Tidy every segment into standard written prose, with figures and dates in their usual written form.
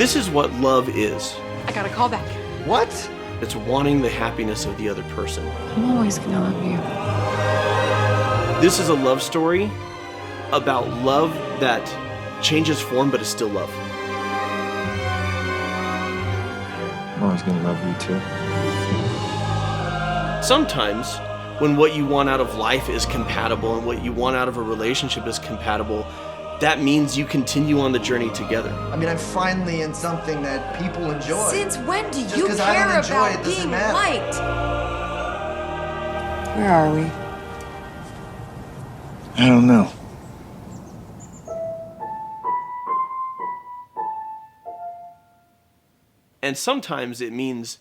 This is what love is. I got a call back. What? It's wanting the happiness of the other person. I'm always gonna love you. This is a love story about love that changes form but is still love. I'm always gonna love you too. Sometimes, when what you want out of life is compatible and what you want out of a relationship is compatible, that means you continue on the journey together. I mean, I'm finally in something that people enjoy. Since when do Just you 'cause I care don't enjoy about it doesn't being matter. liked? Where are we? I don't know. And sometimes it means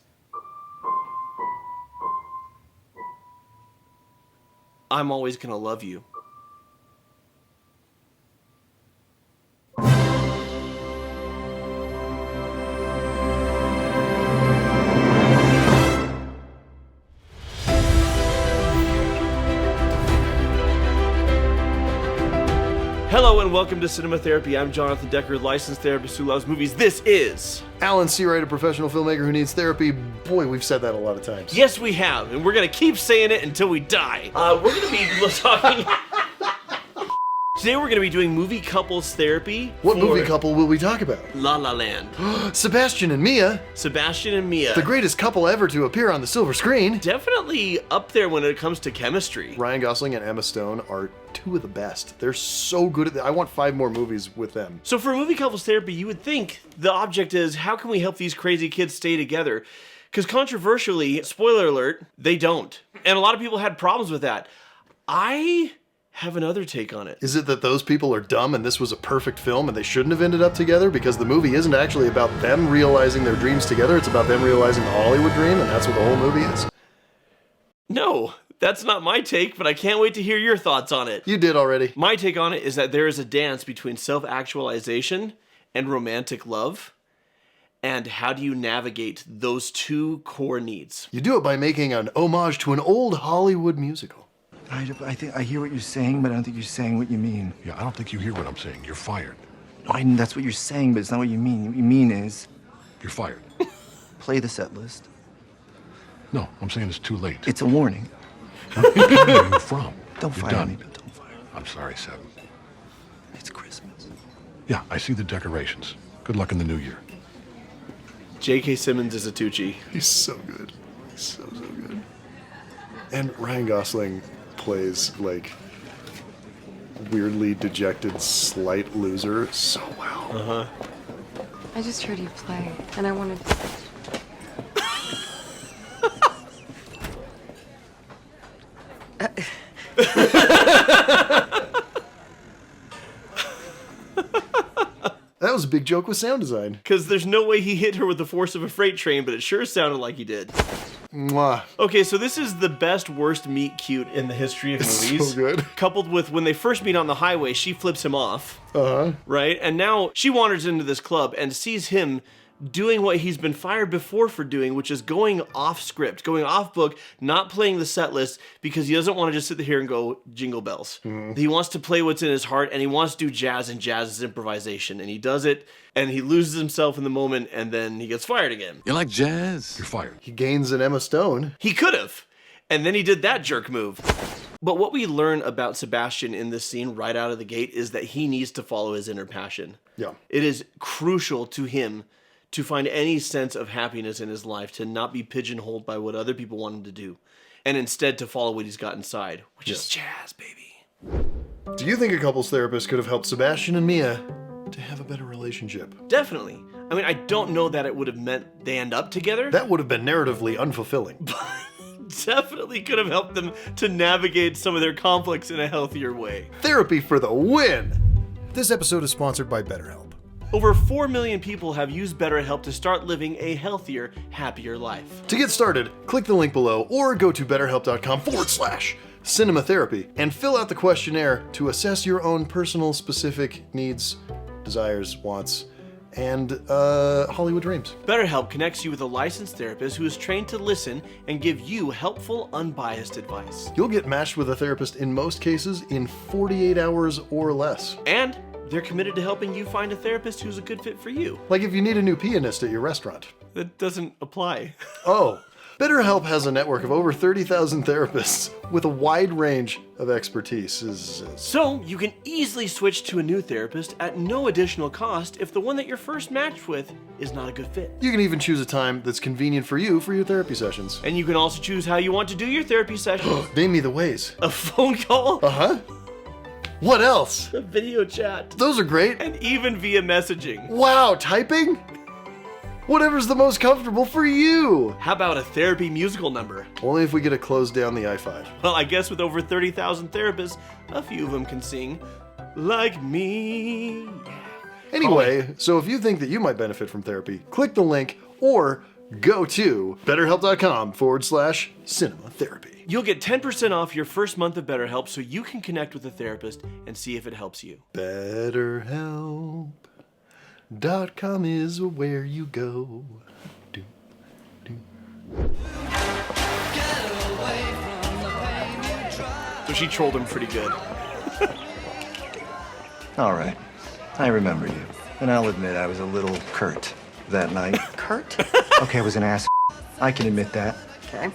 I'm always gonna love you. Hello and welcome to Cinema Therapy. I'm Jonathan Decker, licensed therapist who loves movies. This is... Alan Seawright, a professional filmmaker who needs therapy. Boy, we've said that a lot of times. Yes, we have, and we're gonna keep saying it until we die. We're gonna be talking... Today we're gonna be doing movie couples therapy. What for movie couple will we talk about? La La Land. Sebastian and Mia, Sebastian and Mia. the greatest couple ever to appear on the silver screen. Definitely up there when it comes to chemistry. Ryan Gosling and Emma Stone are two of the best. They're so good at that. I want 5 more movies with them. So for movie couples therapy, you would think the object is how can we help these crazy kids stay together? Because controversially, spoiler alert, they don't. And a lot of people had problems with that. I have another take on it. Is it that those people are dumb and this was a perfect film and they shouldn't have ended up together? Because the movie isn't actually about them realizing their dreams together. It's about them realizing the Hollywood dream, and that's what the whole movie is. No, that's not my take, but I can't wait to hear your thoughts on it. You did already. My take on it is that there is a dance between self-actualization and romantic love. And how do you navigate those two core needs? You do it by making an homage to an old Hollywood musical. I think I hear what you're saying, but I don't think you're saying what you mean. Yeah, I don't think you hear what I'm saying. You're fired. No, that's what you're saying, but it's not what you mean. What you mean is You're fired. play the set list. No, I'm saying it's too late. It's a warning. Where are you from? Don't You're fire done. me, but don't fire me. I'm sorry, Seb. It's Christmas. Yeah, I see the decorations. Good luck in the new year. J.K. Simmons is a Tucci. He's so good. He's so good. And Ryan Gosling plays, like, weirdly dejected, slight loser so well. I just heard you play, and I wanted. That was a big joke with sound design. Because there's no way he hit her with the force of a freight train, but it sure sounded like he did. Mwah. Okay, so this is the best worst meet cute in the history of It's movies. so good. Coupled with when they first meet on the highway, she flips him off, right? And now she wanders into this club and sees him doing what he's been fired before for doing, which is going off script, going off book, not playing the set list because he doesn't want to just sit here and go jingle bells. He wants to play what's in his heart, and he wants to do jazz, and jazz is improvisation. And he does it, and he loses himself in the moment, and then he gets fired again. You like jazz? You're fired. He gains an Emma Stone. He could have. And then he did that jerk move. But what we learn about Sebastian in this scene right out of the gate is that he needs to follow his inner passion. Yeah. It is crucial to him to find any sense of happiness in his life, to not be pigeonholed by what other people want him to do, and instead to follow what he's got inside, which is jazz, baby. Do you think a couples therapist could have helped Sebastian and Mia to have a better relationship? Definitely. I mean, I don't know that it would have meant they end up together. That would have been narratively unfulfilling. Definitely could have helped them to navigate some of their conflicts in a healthier way. Therapy for the win! This episode is sponsored by BetterHelp. Over 4 million people have used BetterHelp to start living a healthier, happier life. To get started, click the link below or go to betterhelp.com/cinematherapy and fill out the questionnaire to assess your own personal specific needs, desires, wants, and Hollywood dreams. BetterHelp connects you with a licensed therapist who is trained to listen and give you helpful, unbiased advice. You'll get matched with a therapist in most cases in 48 hours or less. And They're committed to helping you find a therapist who's a good fit for you. Like if you need a new pianist at your restaurant. That doesn't apply. Oh, BetterHelp has a network of over 30,000 therapists with a wide range of expertise. So you can easily switch to a new therapist at no additional cost if the one that you're first matched with is not a good fit. You can even choose a time that's convenient for you for your therapy sessions. And you can also choose how you want to do your therapy session. Name me the ways. A phone call, Uh-huh. What else? a video chat, Those are great. and even via messaging. Wow, typing? Whatever's the most comfortable for you. How about a therapy musical number? Only if we get to close down the I-5. Well, I guess with over 30,000 therapists, a few of them can sing like me. Anyway, so if you think that you might benefit from therapy, click the link or go to betterhelp.com/cinema therapy. You'll get 10% off your first month of BetterHelp so you can connect with a therapist and see if it helps you. BetterHelp.com is where you go. Do, do. So she trolled him pretty good. All right. I remember you. And I'll admit I was a little curt that night. Kurt? Okay, I was an ass. I can admit that. Okay.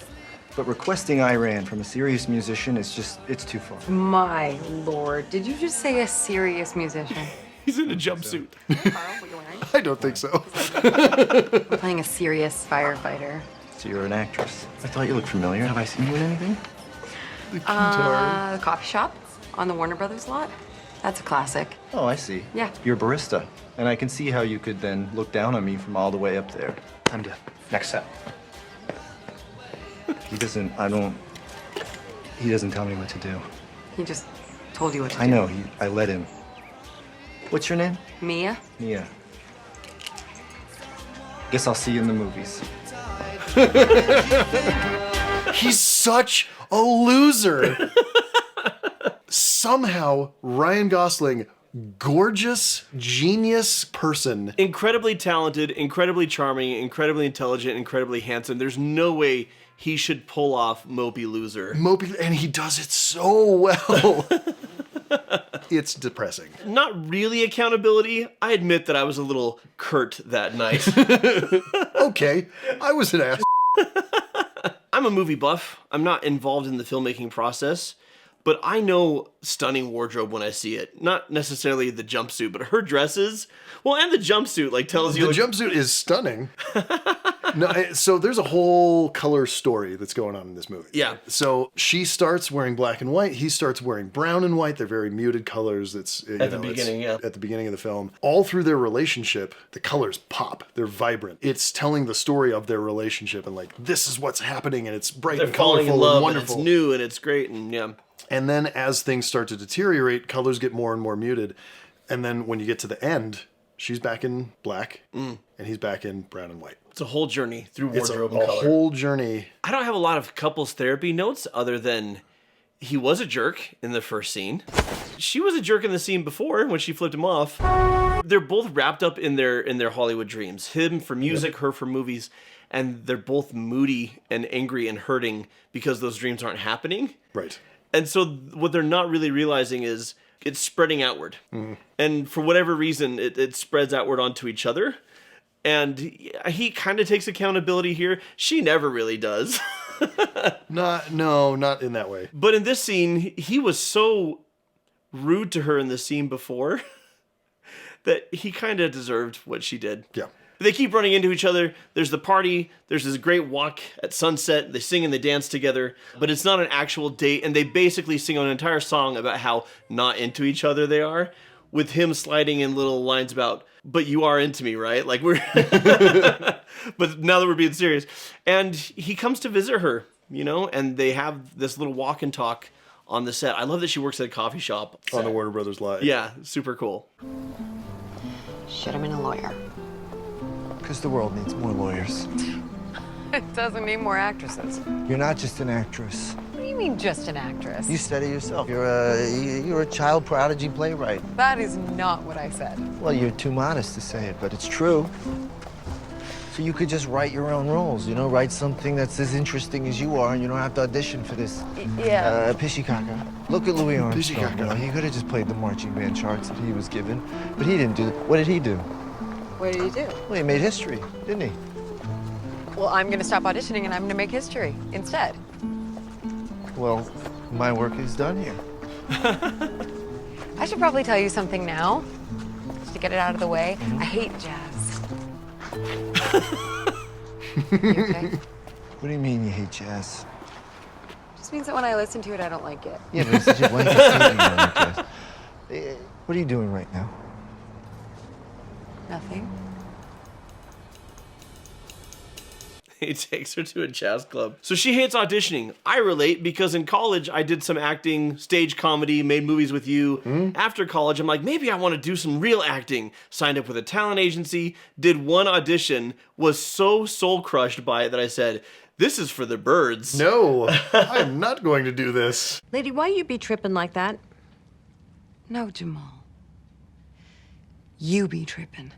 But requesting Iran from a serious musician is just, it's too far. My lord, did you just say a serious musician? He's in a jumpsuit. Carl, what you wearing? I don't think so. I'm playing a serious firefighter. So you're an actress. I thought you looked familiar. Have I seen you in anything? The guitar. The coffee shop on the Warner Brothers lot. That's a classic. Oh, I see. Yeah. You're a barista. And I can see how you could then look down on me from all the way up there. Time to next set. He doesn't tell me what to do. He just told you what to do. I know, I let him. What's your name? Mia? Mia. Guess I'll see you in the movies. He's such a loser. Somehow, Ryan Gosling, gorgeous, genius person. Incredibly talented, incredibly charming, incredibly intelligent, incredibly handsome. There's no way he should pull off Mopey Loser. Mopey, and he does it so well. It's depressing. Not really accountability. I admit that I was a little curt that night. Okay, I was an ass. I'm a movie buff. I'm not involved in the filmmaking process, but I know stunning wardrobe when I see it. Not necessarily the jumpsuit, but her dresses. Well, and the jumpsuit like tells you. The jumpsuit is stunning. No, so there's a whole color story that's going on in this movie. Yeah. So she starts wearing black and white. He starts wearing brown and white. They're very muted colors. It's At the beginning, yeah. At the beginning of the film, all through their relationship, the colors pop. They're vibrant. It's telling the story of their relationship and like this is what's happening, and it's bright They're and falling colorful in love, and and wonderful. it's new, and it's great, and yeah. And then as things start to deteriorate, colors get more and more muted. And then when you get to the end, she's back in black, and he's back in brown and white. It's a whole journey through It's a wardrobe and color. whole journey. I don't have a lot of couples therapy notes other than he was a jerk in the first scene. She was a jerk in the scene before when she flipped him off. They're both wrapped up in their Hollywood dreams. Him for music, her for movies, and they're both moody and angry and hurting because those dreams aren't happening. Right. And so what they're not really realizing is it's spreading outward. And for whatever reason, it spreads outward onto each other. And he kind of takes accountability here. She never really does. Not in that way. But in this scene, he was so rude to her in the scene before that he kind of deserved what she did. Yeah. They keep running into each other. There's the party. There's this great walk at sunset. They sing and they dance together, but it's not an actual date. And they basically sing an entire song about how not into each other they are, with him sliding in little lines about, but you are into me, right? Like we're, but now that we're being serious. And he comes to visit her, and they have this little walk and talk on the set. I love that she works at a coffee shop. On the Warner Brothers lot. Yeah, super cool. Should have been a lawyer. Because the world needs more lawyers. It doesn't need more actresses. You're not just an actress. What do you mean, just an actress? You study yourself. You're a child prodigy playwright. That is not what I said. Well, you're too modest to say it, but it's true. So you could just write your own roles, you know? Write something that's as interesting as you are, and you don't have to audition for this. Yeah. Pishikaka. Look at Louis Armstrong. Pishikaka. You know, he could have just played the marching band charts that he was given, but he didn't do it. What did he do? What did he do? Well, he made history, didn't he? Well, I'm gonna stop auditioning and I'm gonna make history instead. Well, my work is done here. I should probably tell you something now, just to get it out of the way. I hate jazz. You okay? What do you mean you hate jazz? Just means that when I listen to it, I don't like it. Yeah, but it's such a blanket statement. You don't like jazz. What are you doing right now? Nothing. He takes her to a jazz club. So she hates auditioning. I relate because in college I did some acting, stage comedy, made movies with you. After college, I'm like, maybe I want to do some real acting. Signed up with a talent agency, did one audition, was so soul crushed by it that I said, this is for the birds. No, I'm not going to do this. Lady, why you be tripping like that? No, Jamal. You be tripping.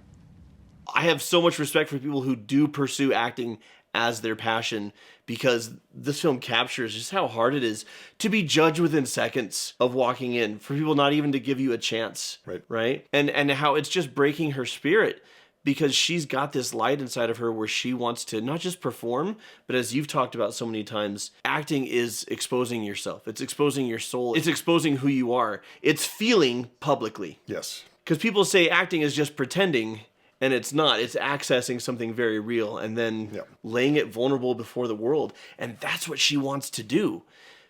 I have so much respect for people who do pursue acting as their passion because this film captures just how hard it is to be judged within seconds of walking in, for people not even to give you a chance. Right? And how it's just breaking her spirit because she's got this light inside of her where she wants to not just perform, but as you've talked about so many times, acting is exposing yourself. It's exposing your soul. It's exposing who you are. It's feeling publicly. Yes. Because people say acting is just pretending, and it's not. It's accessing something very real and then laying it vulnerable before the world. And that's what she wants to do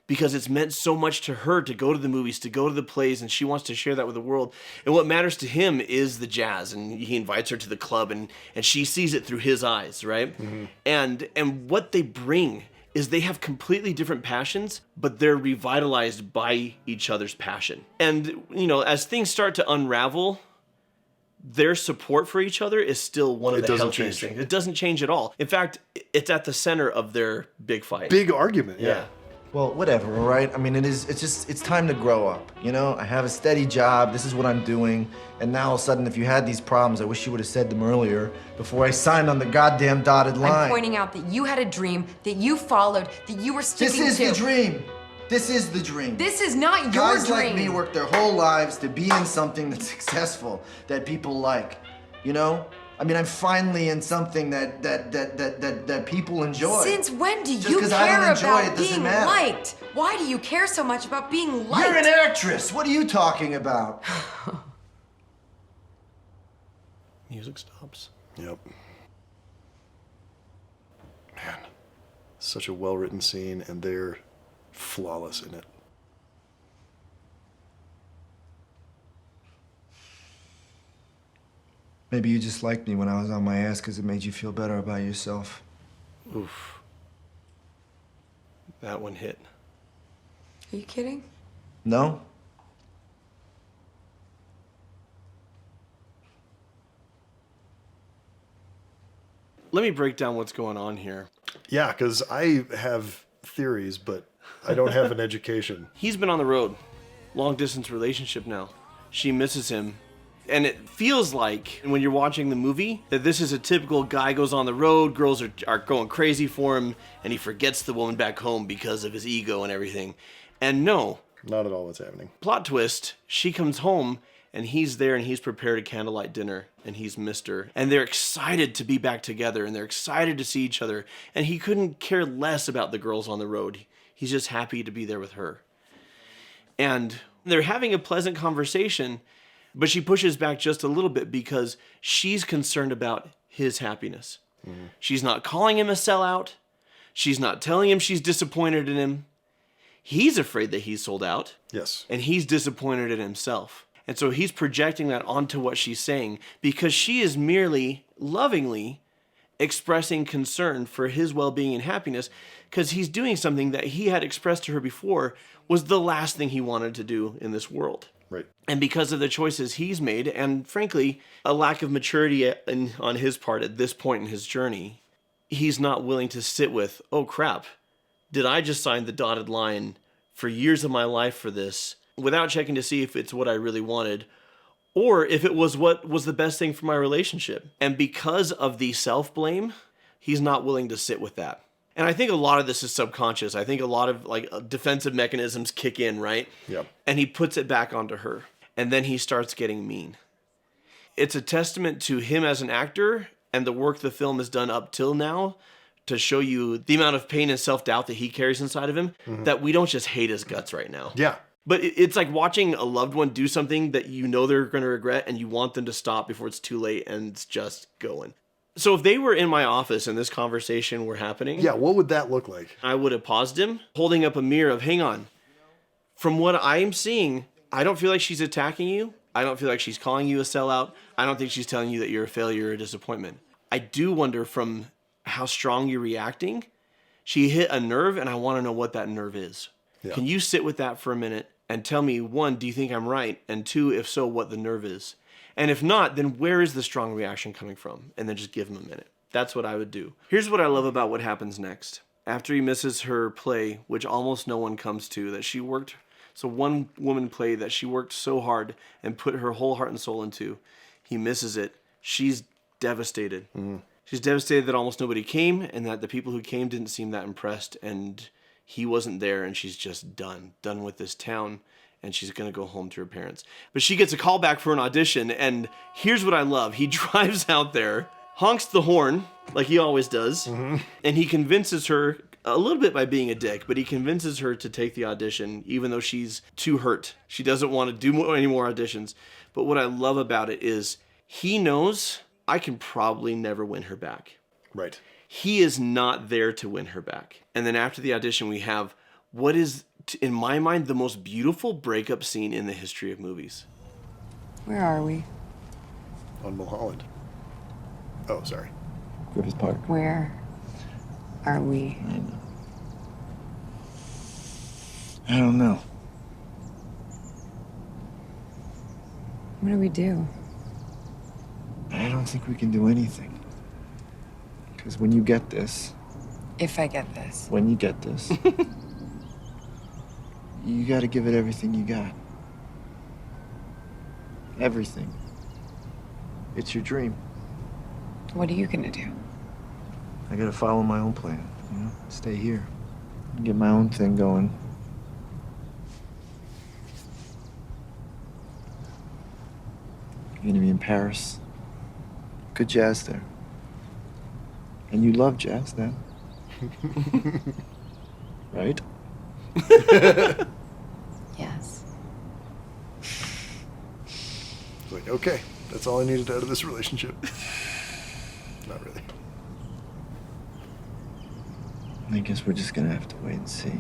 because it's meant so much to her to go to the movies, to go to the plays, and she wants to share that with the world. And what matters to him is the jazz, and he invites her to the club, and she sees it through his eyes, right? And what they bring is they have completely different passions, but they're revitalized by each other's passion. And, you know, as things start to unravel, their support for each other is still one of the healthiest things. It doesn't change at all. In fact, it's at the center of their big fight. Big argument, yeah. Well, whatever, all right? I mean, it's time to grow up, you know? I have a steady job, this is what I'm doing, and now all of a sudden, if you had these problems, I wish you would have said them earlier before I signed on the goddamn dotted line. I'm pointing out that you had a dream, that you followed, that you were sticking to. This is the dream. This is the dream. This is not your Guys dream. like me work their whole lives to be in something that's successful, that people like, you know? I mean, I'm finally in something that people enjoy. Since when do Just you 'cause I care don't enjoy about it doesn't being matter. liked? Why do you care so much about being liked? You're an actress. What are you talking about? Music stops. Yep. Man, such a well-written scene, and they're flawless in it. Maybe you just liked me when I was on my ass because it made you feel better about yourself. Oof. That one hit. Are you kidding? No? Let me break down what's going on here. Yeah, because I have theories, but I don't have an education. He's been on the road, long distance relationship now. She misses him. And it feels like, when you're watching the movie, that this is a typical guy goes on the road, girls are going crazy for him, and he forgets the woman back home because of his ego and everything. And no. Not at all what's happening. Plot twist, she comes home, and he's there, and he's prepared a candlelight dinner, and he's missed her. And they're excited to be back together, and they're excited to see each other. And he couldn't care less about the girls on the road. He's just happy to be there with her. And they're having a pleasant conversation, but she pushes back just a little bit because she's concerned about his happiness. She's not calling him a sellout. She's not telling him she's disappointed in him. He's afraid that he's sold out. Yes. And he's disappointed in himself. And so he's projecting that onto what she's saying because she is merely lovingly expressing concern for his well-being and happiness because he's doing something that he had expressed to her before was the last thing he wanted to do in this world. Right. And because of the choices he's made, and frankly, a lack of maturity on his part at this point in his journey, he's not willing to sit with, oh crap, did I just sign the dotted line for years of my life for this without checking to see if it's what I really wanted? or if it was what was the best thing for my relationship. And because of the self-blame, he's not willing to sit with that. And I think a lot of this is subconscious. I think a lot of like defensive mechanisms kick in, right? Yeah. And he puts it back onto her. And then he starts getting mean. It's a testament to him as an actor and the work the film has done up till now to show you the amount of pain and self-doubt that he carries inside of him, that we don't just hate his guts right now. Yeah. But it's like watching a loved one do something that you know they're going to regret and you want them to stop before it's too late and it's just going. So if they were in my office and this conversation were happening, Yeah, what would that look like? I would have paused him, holding up a mirror of, hang on. From what I am seeing, I don't feel like she's attacking you. I don't feel like she's calling you a sellout. I don't think she's telling you that you're a failure or a disappointment. I do wonder from how strong you're reacting, she hit a nerve and I want to know what that nerve is. Yeah. Can you sit with that for a minute and tell me, one, do you think I'm right? And two, if so, what the nerve is? And if not, then where is the strong reaction coming from? And then just give him a minute. That's what I would do. Here's what I love about what happens next. After he misses her play, which almost no one comes to, that she worked, so one woman play that she worked so hard and put her whole heart and soul into, he misses it. She's devastated. She's devastated that almost nobody came and that the people who came didn't seem that impressed and he wasn't there, and she's just done with this town, and she's going to go home to her parents. But she gets a call back for an audition, and here's what I love. He drives out there, honks the horn, like he always does, and he convinces her, a little bit by being a dick, but he convinces her to take the audition, even though she's too hurt. She doesn't want to do any more auditions. But what I love about it is he knows I can probably never win her back. Right. He is not there to win her back. And then after the audition, we have what is, in my mind, the most beautiful breakup scene in the history of movies. Where are we? On Mulholland. Oh, sorry. Griffith Park. Where are we? I know. I don't know. What do we do? I don't think we can do anything. Because when you get this, If I get this. when you get this, you gotta give it everything you got. Everything. It's your dream. What are you gonna do? I gotta follow my own plan, you know? Stay here. Get my own thing going. You're gonna be in Paris. Good jazz there. And you love jazz now. Right? Yes. Like, okay, that's all I needed out of this relationship. Not really. I guess we're just gonna have to wait and see.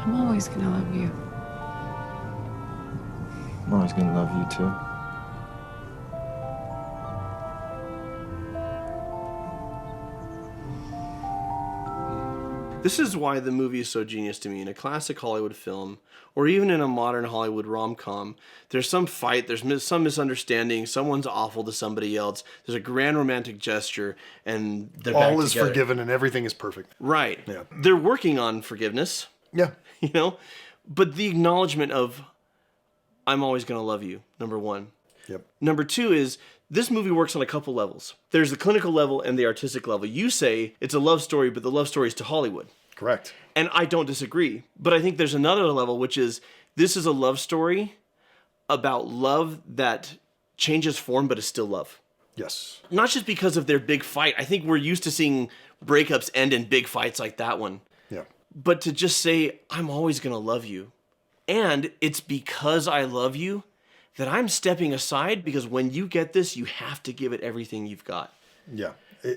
I'm always gonna love you. I'm always gonna love you too. This is why the movie is so genius to me. In a classic Hollywood film, or even in a modern Hollywood rom-com, there's some fight, there's some misunderstanding, someone's awful to somebody else, there's a grand romantic gesture, and they're back All is together. forgiven and everything is perfect. Right. Yeah. They're working on forgiveness, Yeah. you know? But the acknowledgement of, I'm always going to love you, number one. Yep. Number two is, this movie works on a couple levels. There's the clinical level and the artistic level. You say it's a love story, but the love story is to Hollywood. Correct. And I don't disagree. But I think there's another level, which is, this is a love story about love that changes form, but is still love. Yes. Not just because of their big fight. I think we're used to seeing breakups end in big fights like that one. Yeah. But to just say, I'm always going to love you. And it's because I love you that I'm stepping aside, because when you get this, you have to give it everything you've got. Yeah.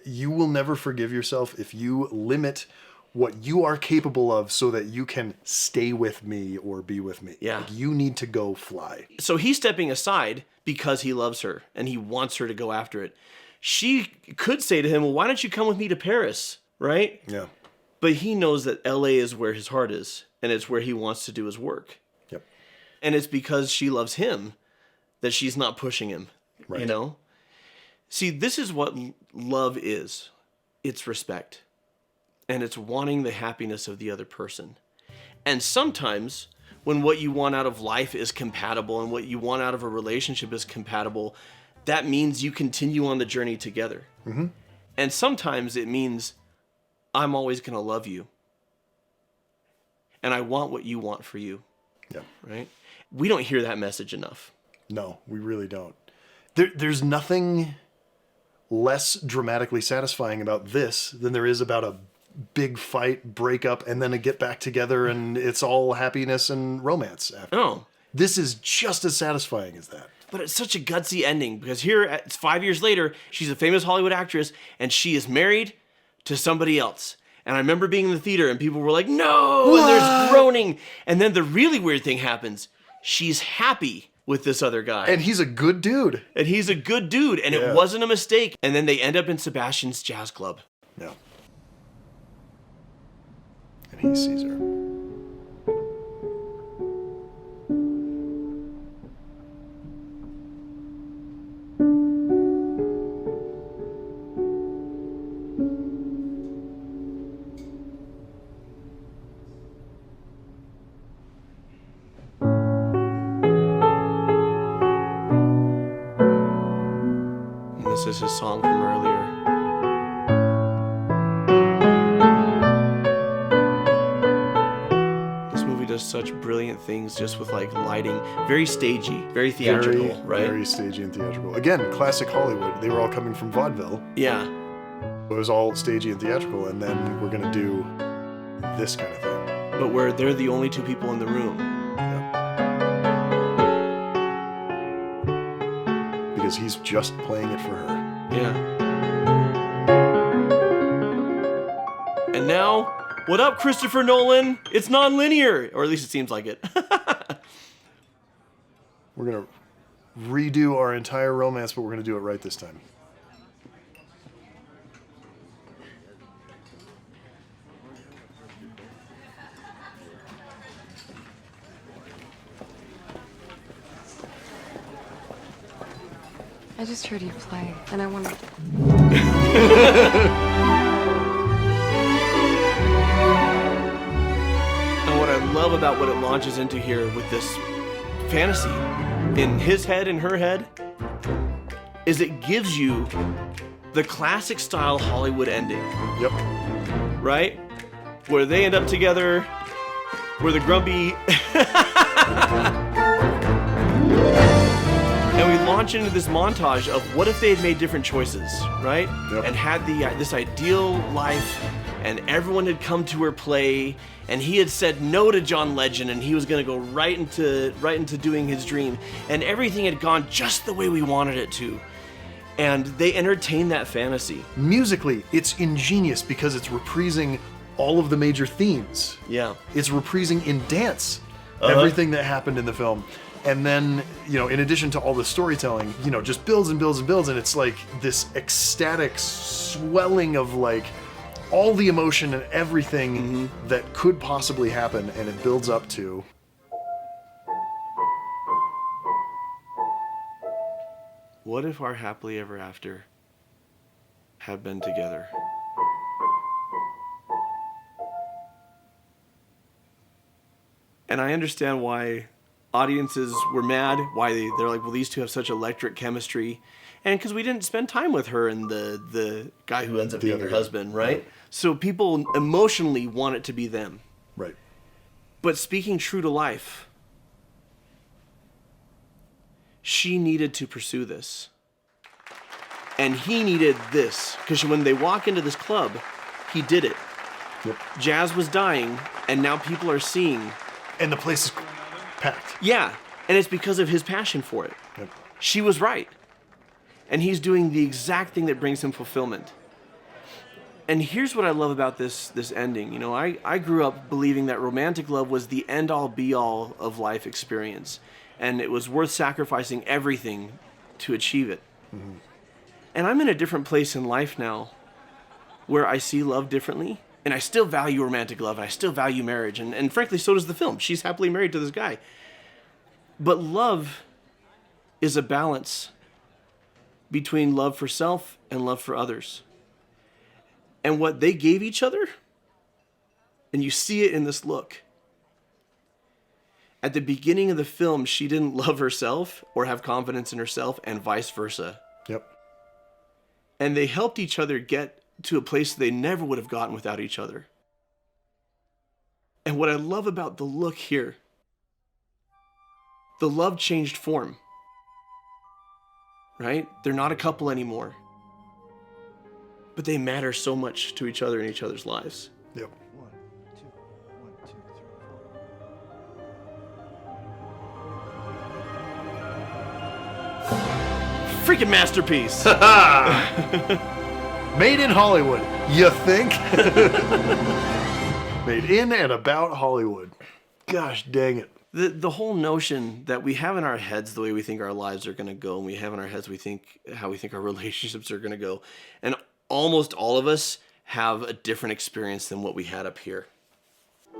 You will never forgive yourself if you limit what you are capable of so that you can stay with me or be with me. Yeah. Like, you need to go fly. So he's stepping aside because he loves her and he wants her to go after it. She could say to him, well, why don't you come with me to Paris? Right? Yeah. But he knows that LA is where his heart is, and it's where he wants to do his work. Yep. And it's because she loves him that she's not pushing him, Right. you know? See, this is what love is. It's respect. and it's wanting the happiness of the other person. And sometimes when what you want out of life is compatible and what you want out of a relationship is compatible, that means you continue on the journey together. Mm-hmm. And sometimes it means I'm always going to love you. And I want what you want for you. Yeah. Right? We don't hear that message enough. No, we really don't. There's nothing less dramatically satisfying about this than there is about a big fight, breakup, and then a get back together, and it's all happiness and romance after. Oh. This is just as satisfying as that. But it's such a gutsy ending because here, it's 5 years later, she's a famous Hollywood actress, and she is married to somebody else. And I remember being in the theater, and people were like, no! What? And there's groaning. And then the really weird thing happens. She's happy with this other guy. And he's a good dude. And it wasn't a mistake. And then they end up in Sebastian's jazz club. Yeah. And he sees her. This is his song from earlier. This movie does such brilliant things just with like lighting. Very stagey, very theatrical, right? Very stagey and theatrical. Again, classic Hollywood. They were all coming from vaudeville. Yeah. It was all stagey and theatrical, and then we're gonna do this kind of thing. But where they're the only two people in the room. Because he's just playing it for her. Yeah. And now, what up, Christopher Nolan? It's non-linear, or at least it seems like it. We're gonna redo our entire romance, but we're gonna do it right this time. I just heard you play, and I want to... And what I love about what it launches into here with this fantasy in his head and her head is it gives you the classic style Hollywood ending. Yep. Right? Where they end up together, where the grumpy... And we launch into this montage of what if they had made different choices, right? Yep. And had this ideal life, and everyone had come to her play, and he had said no to John Legend, and he was going to go right into doing his dream, and everything had gone just the way we wanted it to. And they entertained that fantasy. Musically, it's ingenious because it's reprising all of the major themes. Yeah. It's reprising in dance everything that happened in the film. And then, in addition to all the storytelling, just builds and builds and builds, and it's like this ecstatic swelling of like all the emotion and everything that could possibly happen, and it builds up to... What if our happily ever after had been together? And I understand why audiences were mad, why they're like, well, these two have such electric chemistry. And because we didn't spend time with her and the guy who ends up being her husband, right? So people emotionally want it to be them. Right. But speaking true to life, she needed to pursue this. And he needed this. Because when they walk into this club, he did it. Yep. Jazz was dying, and now people are seeing. And the place is packed. Yeah, and it's because of his passion for it. Yep. She was right. And he's doing the exact thing that brings him fulfillment. And here's what I love about this ending. I grew up believing that romantic love was the end-all, be-all of life experience. And it was worth sacrificing everything to achieve it. Mm-hmm. And I'm in a different place in life now where I see love differently. And I still value romantic love, and I still value marriage. And frankly, so does the film. She's happily married to this guy. But love is a balance between love for self and love for others. And what they gave each other And you see it in this look. At the beginning of the film, she didn't love herself or have confidence in herself, and vice versa. Yep. And they helped each other get to a place they never would have gotten without each other. And what I love about the look here, the love changed form. Right? They're not a couple anymore. But they matter so much to each other in each other's lives. Yep. 1, 2, 1, 2, 3, 4. Freaking masterpiece. Made in Hollywood, you think? Made in and about Hollywood. Gosh dang it. The whole notion that we have in our heads the way we think our lives are going to go, and we have in our heads how we think our relationships are going to go, and almost all of us have a different experience than what we had up here.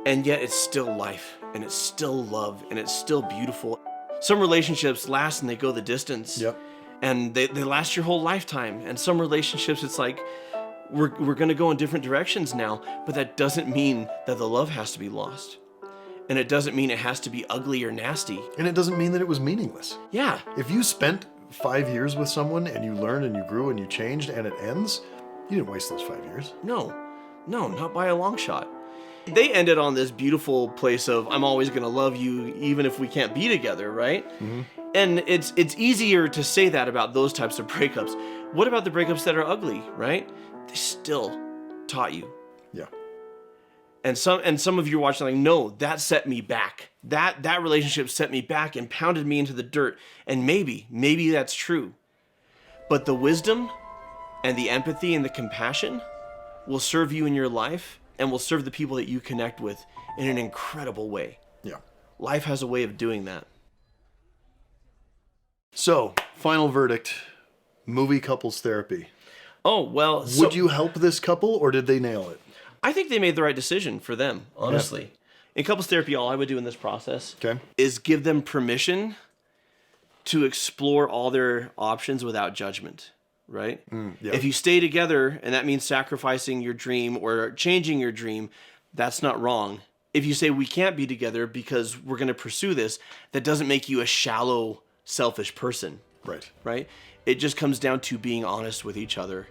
And yet it's still life, and it's still love, and it's still beautiful. Some relationships last and they go the distance. Yep. And they last your whole lifetime. And some relationships, it's like, we're going to go in different directions now, but that doesn't mean that the love has to be lost. And it doesn't mean it has to be ugly or nasty. And it doesn't mean that it was meaningless. Yeah. If you spent 5 years with someone and you learned and you grew and you changed and it ends, you didn't waste those 5 years. No, not by a long shot. They ended on this beautiful place of, I'm always going to love you even if we can't be together, right? Mm-hmm. And it's easier to say that about those types of breakups. What about the breakups that are ugly, right? They still taught you. Yeah. And some of you are watching like, no, that set me back. That relationship set me back and pounded me into the dirt. And maybe that's true. But the wisdom and the empathy and the compassion will serve you in your life and will serve the people that you connect with in an incredible way. Yeah. Life has a way of doing that. So, final verdict, movie couples therapy. Oh, well, Would you help this couple or did they nail it? I think they made the right decision for them, honestly. Yeah. In couples therapy, all I would do in this process is give them permission to explore all their options without judgment, right? Yeah. If you stay together and that means sacrificing your dream or changing your dream, that's not wrong. If you say we can't be together because we're going to pursue this, that doesn't make you a shallow, selfish person. Right? It just comes down to being honest with each other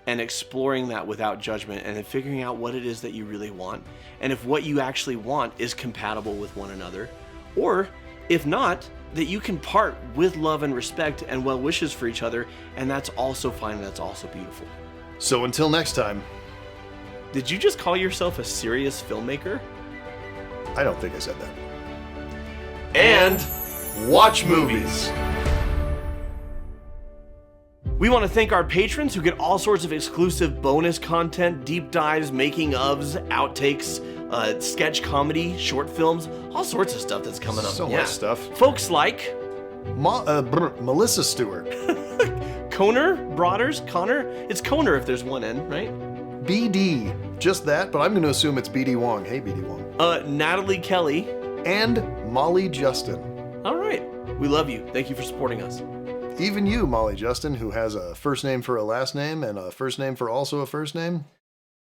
and exploring that without judgment and then figuring out what it is that you really want. And if what you actually want is compatible with one another, or if not, that you can part with love and respect and well wishes for each other, and that's also fine and that's also beautiful. So until next time. Did you just call yourself a serious filmmaker? I don't think I said that. And watch movies. We want to thank our patrons who get all sorts of exclusive bonus content, deep dives, making ofs, outtakes, sketch comedy, short films, all sorts of stuff that's coming up. So much stuff. Folks like Melissa Stewart. Connor Connor? It's Connor if there's one N, right? BD. Just that, but I'm going to assume it's BD Wong. Hey, BD Wong. Natalie Kelly. And Molly Justin. All right. We love you. Thank you for supporting us. Even you, Molly Justin, who has a first name for a last name and a first name for also a first name.